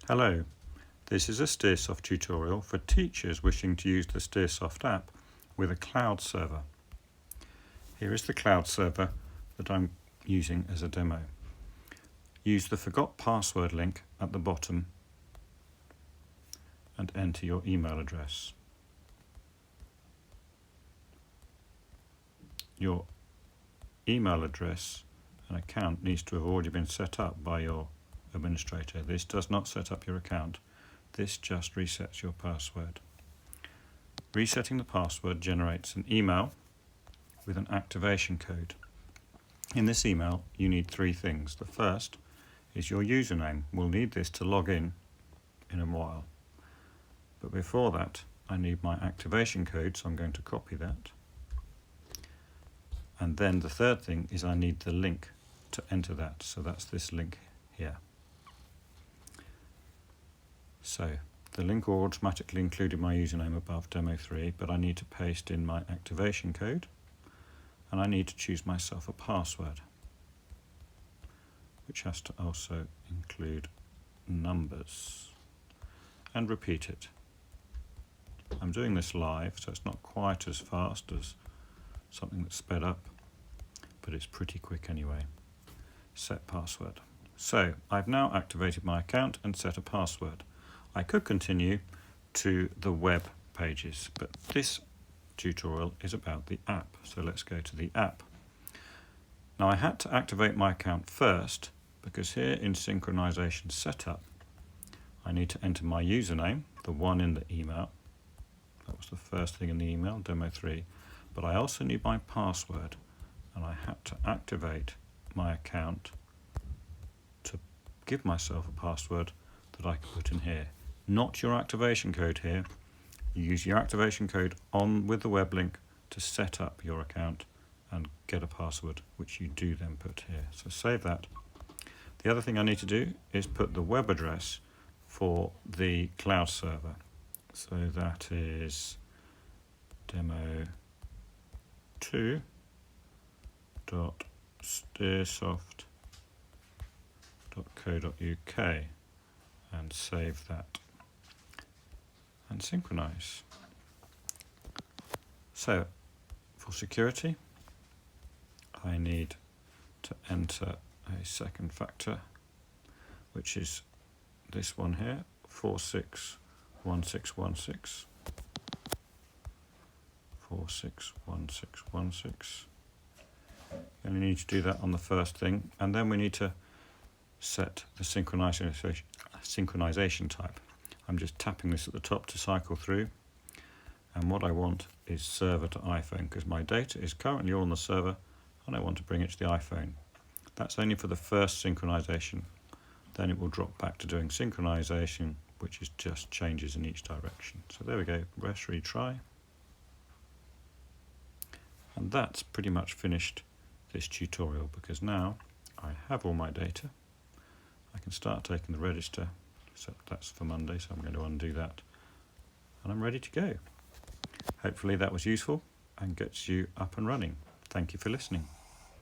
Hello, this is a STEARsoft tutorial for teachers wishing to use the STEARsoft app with a cloud server. Here is the cloud server that I'm using as a demo. Use the forgot password link at the bottom and enter your email address. Your email address and account needs to have already been set up by your administrator. This does not set up your account. This just resets your password. Resetting the password generates an email with an activation code. In this email, you need three things. The first is your username. We'll need this to log in a while. But before that, I need my activation code, so I'm going to copy that. And then the third thing is I need the link to enter that. So that's this link here. So the link automatically included my username above, demo3, but I need to paste in my activation code and I need to choose myself a password, which has to also include numbers, and repeat it. I'm doing this live, so it's not quite as fast as something that's sped up, but it's pretty quick anyway. Set password. So I've now activated my account and set a password. I could continue to the web pages, but this tutorial is about the app. So let's go to the app. Now I had to activate my account first because here in synchronization setup, I need to enter my username, the one in the email. That was the first thing in the email, demo3. But I also need my password, and I had to activate my account to give myself a password that I can put in here. Not your activation code here. You use your activation code on with the web link to set up your account and get a password, which you do then put here. So save that. The other thing I need to do is put the web address for the cloud server. So that is demo2.stearsoft.co.uk and save that and synchronize. So for security, I need to enter a second factor, which is this one here, 461616. 461616. You only need to do that on the first thing, and then we need to set the synchronization type. I'm just tapping this at the top to cycle through, and what I want is server to iPhone because my data is currently on the server and I want to bring it to the iPhone. That's only for the first synchronization. Then it will drop back to doing synchronization, which is just changes in each direction. So there we go, press retry. And that's pretty much finished this tutorial because now I have all my data. I can start taking the register, except that's for Monday, so I'm going to undo that. And I'm ready to go. Hopefully that was useful and gets you up and running. Thank you for listening.